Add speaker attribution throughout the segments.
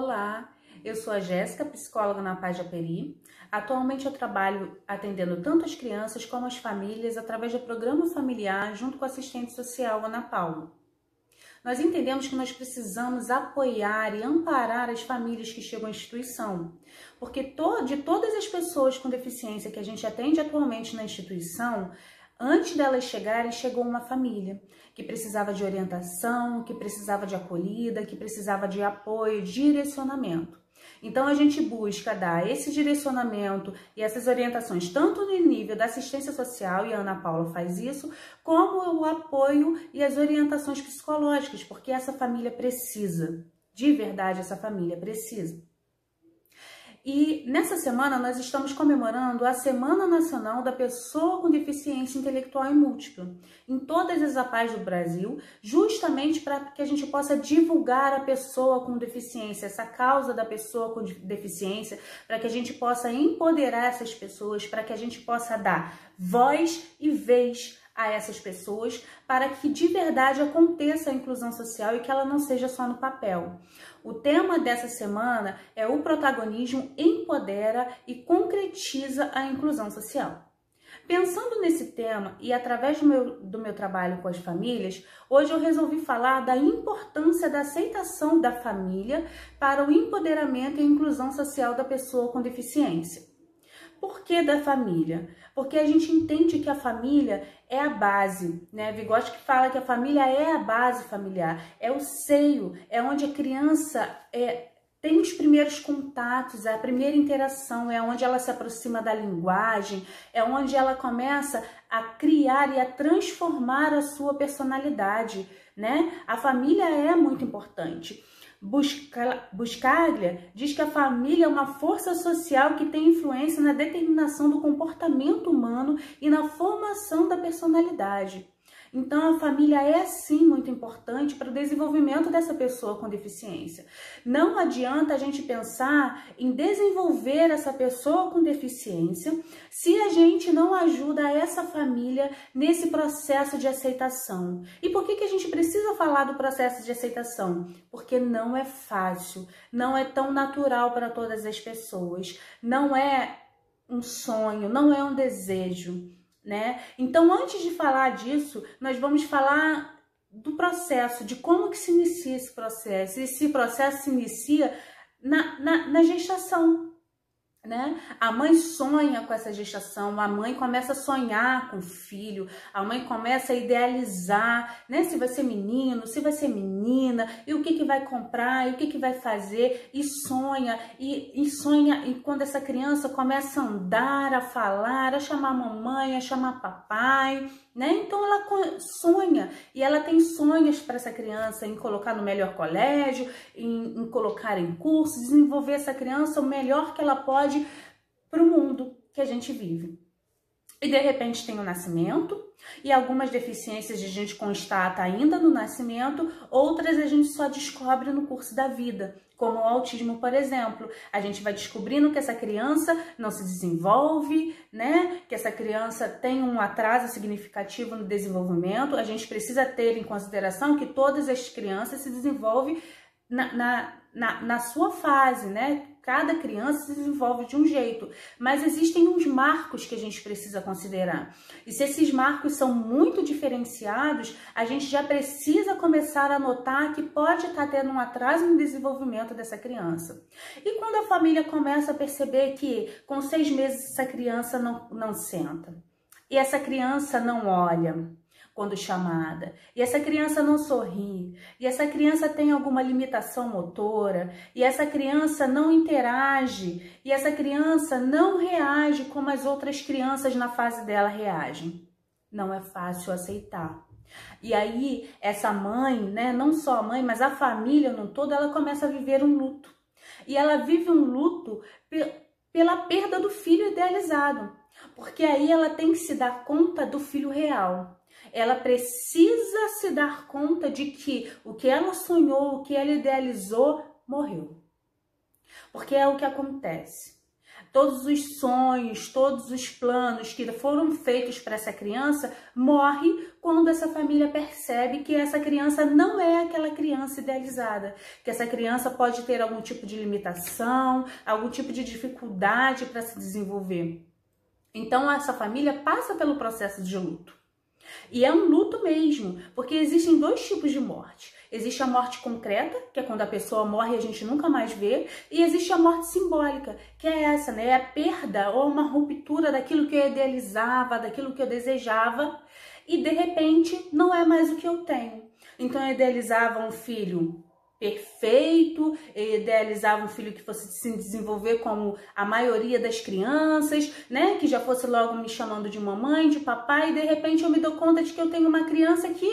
Speaker 1: Olá, eu sou a Jéssica, psicóloga na Paz Japeri. Atualmente eu trabalho atendendo tanto as crianças como as famílias através do programa familiar junto com a assistente social Ana Paula. Nós entendemos que nós precisamos apoiar e amparar as famílias que chegam à instituição, porque de todas as pessoas com deficiência que a gente atende atualmente na instituição, antes delas chegarem, chegou uma família que precisava de orientação, que precisava de acolhida, que precisava de apoio, direcionamento. Então a gente busca dar esse direcionamento e essas orientações tanto no nível da assistência social, e a Ana Paula faz isso, como o apoio e as orientações psicológicas, porque essa família precisa, de verdade essa família precisa. E nessa semana nós estamos comemorando a Semana Nacional da Pessoa com Deficiência Intelectual e Múltipla, em todas as APAES do Brasil, justamente para que a gente possa divulgar a pessoa com deficiência, essa causa da pessoa com deficiência, para que a gente possa empoderar essas pessoas, para que a gente possa dar voz e vez a essas pessoas, para que de verdade aconteça a inclusão social e que ela não seja só no papel. O tema dessa semana é o protagonismo empodera e concretiza a inclusão social. Pensando nesse tema e através do meu trabalho com as famílias, hoje eu resolvi falar da importância da aceitação da família para o empoderamento e inclusão social da pessoa com deficiência. Por que da família? Porque a gente entende que a família é a base, né? Vygotsky fala que a família é a base familiar, é o seio, é onde a criança tem os primeiros contatos, a primeira interação, é onde ela se aproxima da linguagem, é onde ela começa a criar e a transformar a sua personalidade, né? A família é muito importante. Buscaglia diz que a família é uma força social que tem influência na determinação do comportamento humano e na formação da personalidade. Então, a família é sim muito importante para o desenvolvimento dessa pessoa com deficiência. Não adianta a gente pensar em desenvolver essa pessoa com deficiência se a gente não ajuda essa família nesse processo de aceitação. E por que a gente precisa falar do processo de aceitação? Porque não é fácil, não é tão natural para todas as pessoas, não é um sonho, não é um desejo, né? Então, antes de falar disso, nós vamos falar do processo, de como que se inicia esse processo. Esse processo se inicia na gestação, né? A mãe sonha com essa gestação, a mãe começa a sonhar com o filho, a mãe começa a idealizar, né? Se vai ser menino, se vai ser menina, e o que vai comprar, e o que vai fazer, e sonha, e quando essa criança começa a andar, a falar, a chamar mamãe, a chamar papai, né? Então ela sonha e ela tem sonhos para essa criança em colocar no melhor colégio, em colocar em cursos, desenvolver essa criança o melhor que ela pode para o mundo que a gente vive. E de repente tem o nascimento, e algumas deficiências a gente constata ainda no nascimento, outras a gente só descobre no curso da vida, como o autismo, por exemplo. A gente vai descobrindo que essa criança não se desenvolve, né? Que essa criança tem um atraso significativo no desenvolvimento. A gente precisa ter em consideração que todas as crianças se desenvolvem na sua fase, né? Cada criança se desenvolve de um jeito, mas existem uns marcos que a gente precisa considerar. E se esses marcos são muito diferenciados, a gente já precisa começar a notar que pode estar tendo um atraso no desenvolvimento dessa criança. E quando a família começa a perceber que com 6 meses essa criança não senta, e essa criança não olha quando chamada, e essa criança não sorri, e essa criança tem alguma limitação motora, e essa criança não interage, e essa criança não reage como as outras crianças na fase dela reagem. Não é fácil aceitar. E aí, essa mãe, né, não só a mãe, mas a família no todo, ela começa a viver um luto. E ela vive um luto pela perda do filho idealizado, porque aí ela tem que se dar conta do filho real. Ela precisa se dar conta de que o que ela sonhou, o que ela idealizou, morreu. Porque é o que acontece. todos os sonhos, todos os planos que foram feitos para essa criança morre quando essa família percebe que essa criança não é aquela criança idealizada, que essa criança pode ter algum tipo de limitação, algum tipo de dificuldade para se desenvolver. Então essa família passa pelo processo de luto. E é um luto mesmo, porque existem dois tipos de morte. Existe a morte concreta, que é quando a pessoa morre e a gente nunca mais vê, e existe a morte simbólica, que é essa, né? É a perda ou uma ruptura daquilo que eu idealizava, daquilo que eu desejava, e de repente não é mais o que eu tenho. Então eu idealizava um filho perfeito, eu idealizava um filho que fosse se desenvolver como a maioria das crianças, né? Que já fosse logo me chamando de mamãe, de papai, e de repente eu me dou conta de que eu tenho uma criança que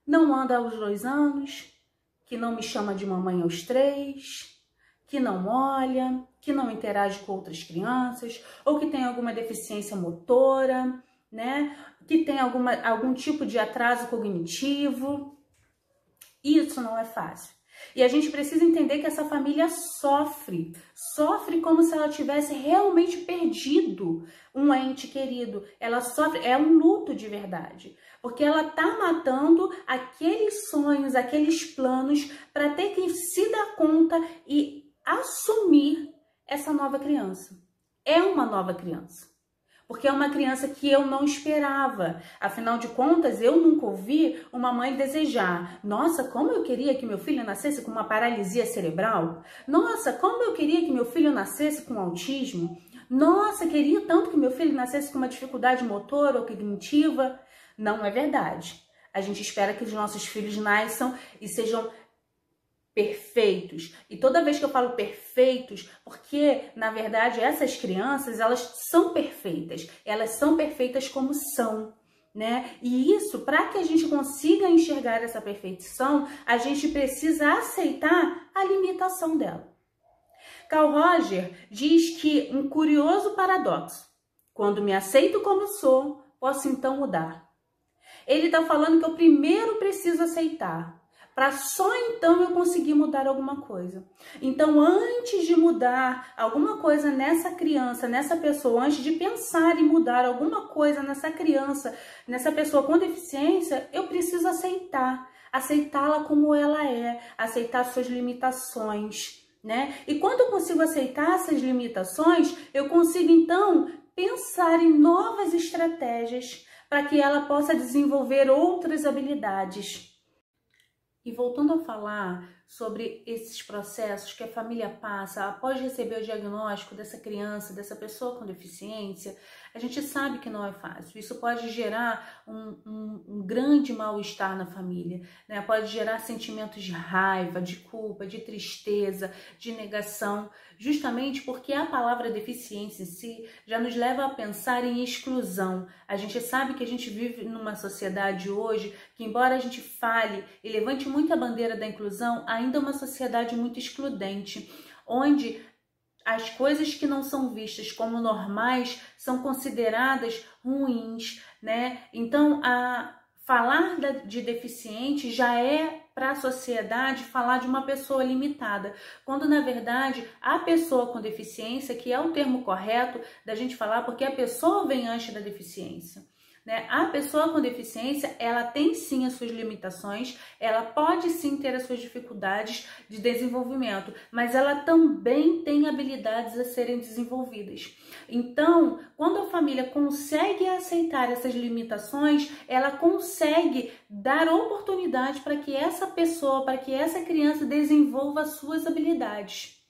Speaker 1: não anda aos 2 anos, que não me chama de mamãe aos 3, que não olha, que não interage com outras crianças, ou que tem alguma deficiência motora, né? Que tem algum tipo de atraso cognitivo. Isso não é fácil. E a gente precisa entender que essa família sofre como se ela tivesse realmente perdido um ente querido. Ela sofre, é um luto de verdade, porque ela tá matando aqueles sonhos, aqueles planos para ter que se dar conta e assumir essa nova criança. É uma nova criança. Porque é uma criança que eu não esperava. Afinal de contas, eu nunca ouvi uma mãe desejar: nossa, como eu queria que meu filho nascesse com uma paralisia cerebral. Nossa, como eu queria que meu filho nascesse com autismo. Nossa, queria tanto que meu filho nascesse com uma dificuldade motora ou cognitiva. Não é verdade. A gente espera que os nossos filhos nasçam e sejam perfeitos. E toda vez que eu falo perfeitos, porque na verdade essas crianças, elas são perfeitas como são, né? E isso, para que a gente consiga enxergar essa perfeição, a gente precisa aceitar a limitação dela. Carl Rogers diz que um curioso paradoxo: quando me aceito como sou, posso então mudar. Ele está falando que eu primeiro preciso aceitar, para só então eu conseguir mudar alguma coisa. Então, antes de mudar alguma coisa nessa criança, nessa pessoa, antes de pensar em mudar alguma coisa nessa criança, nessa pessoa com deficiência, eu preciso aceitá-la como ela é, aceitar suas limitações, né? E quando eu consigo aceitar essas limitações, eu consigo então pensar em novas estratégias para que ela possa desenvolver outras habilidades. E voltando a falar sobre esses processos que a família passa após receber o diagnóstico dessa criança, dessa pessoa com deficiência, a gente sabe que não é fácil. Isso pode gerar um grande mal-estar na família, né? Pode gerar sentimentos de raiva, de culpa, de tristeza, de negação, justamente porque a palavra deficiência em si já nos leva a pensar em exclusão. A gente sabe que a gente vive numa sociedade hoje que, embora a gente fale e levante muito a bandeira da inclusão, ainda é uma sociedade muito excludente, onde as coisas que não são vistas como normais são consideradas ruins, né? Então, falar de deficiente já é para a sociedade falar de uma pessoa limitada, quando na verdade a pessoa com deficiência, que é o termo correto da gente falar, porque a pessoa vem antes da deficiência, né? A pessoa com deficiência, ela tem sim as suas limitações, ela pode sim ter as suas dificuldades de desenvolvimento, mas ela também tem habilidades a serem desenvolvidas. Então, quando a família consegue aceitar essas limitações, ela consegue dar oportunidade para que essa pessoa, para que essa criança desenvolva as suas habilidades.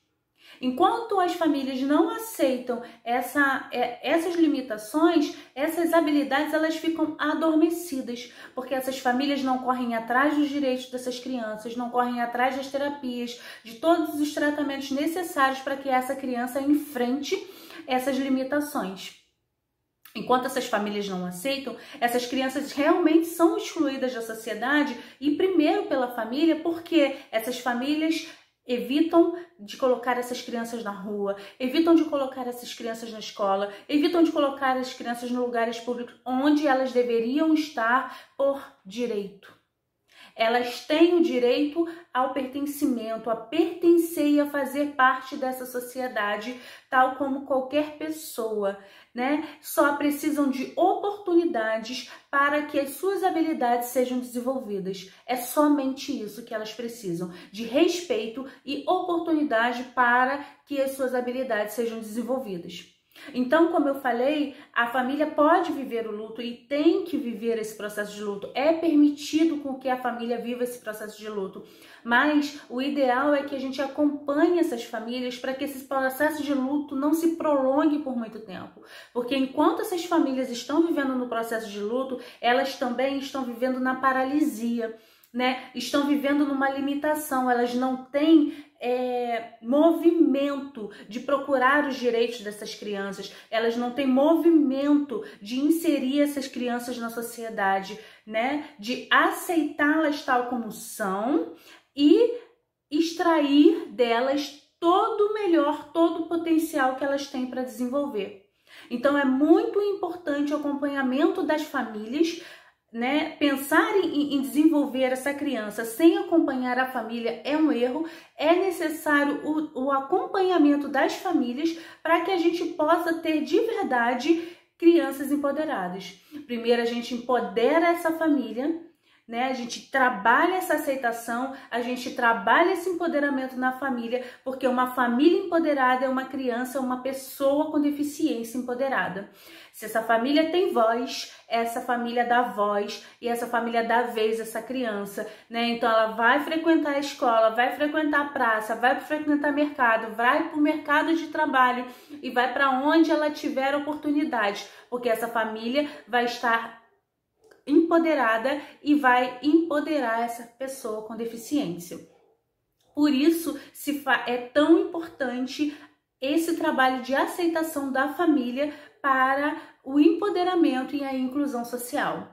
Speaker 1: Enquanto as famílias não aceitam essas limitações, essas habilidades elas ficam adormecidas, porque essas famílias não correm atrás dos direitos dessas crianças, não correm atrás das terapias, de todos os tratamentos necessários para que essa criança enfrente essas limitações. Enquanto essas famílias não aceitam, essas crianças realmente são excluídas da sociedade, e primeiro pela família, porque essas famílias evitam de colocar essas crianças na rua, evitam de colocar essas crianças na escola, evitam de colocar as crianças no lugares públicos onde elas deveriam estar por direito. Elas têm o direito ao pertencimento, a pertencer pertencer e a fazer parte dessa sociedade, tal como qualquer pessoa, né? Só precisam de oportunidades para que as suas habilidades sejam desenvolvidas. É somente isso que elas precisam, de respeito e oportunidade para que as suas habilidades sejam desenvolvidas. Então, como eu falei, a família pode viver o luto e tem que viver esse processo de luto. É permitido com que a família viva esse processo de luto, mas o ideal é que a gente acompanhe essas famílias para que esse processo de luto não se prolongue por muito tempo. Porque enquanto essas famílias estão vivendo no processo de luto, elas também estão vivendo na paralisia, né? Estão vivendo numa limitação, elas não têm movimento de procurar os direitos dessas crianças, elas não têm movimento de inserir essas crianças na sociedade, né? De aceitá-las tal como são e extrair delas todo o melhor, todo o potencial que elas têm para desenvolver. Então é muito importante o acompanhamento das famílias, né? Pensar em desenvolver essa criança sem acompanhar a família é um erro. É necessário o acompanhamento das famílias para que a gente possa ter de verdade crianças empoderadas. Primeiro a gente empodera essa família, né? A gente trabalha essa aceitação, a gente trabalha esse empoderamento na família, porque uma família empoderada é uma criança, uma pessoa com deficiência empoderada. Se essa família tem voz, essa família dá voz e essa família dá vez a essa criança, né? Então ela vai frequentar a escola, vai frequentar a praça, vai frequentar mercado, vai para o mercado de trabalho e vai para onde ela tiver oportunidade, porque essa família vai estar empoderada e vai empoderar essa pessoa com deficiência. Por isso é tão importante esse trabalho de aceitação da família para o empoderamento e a inclusão social.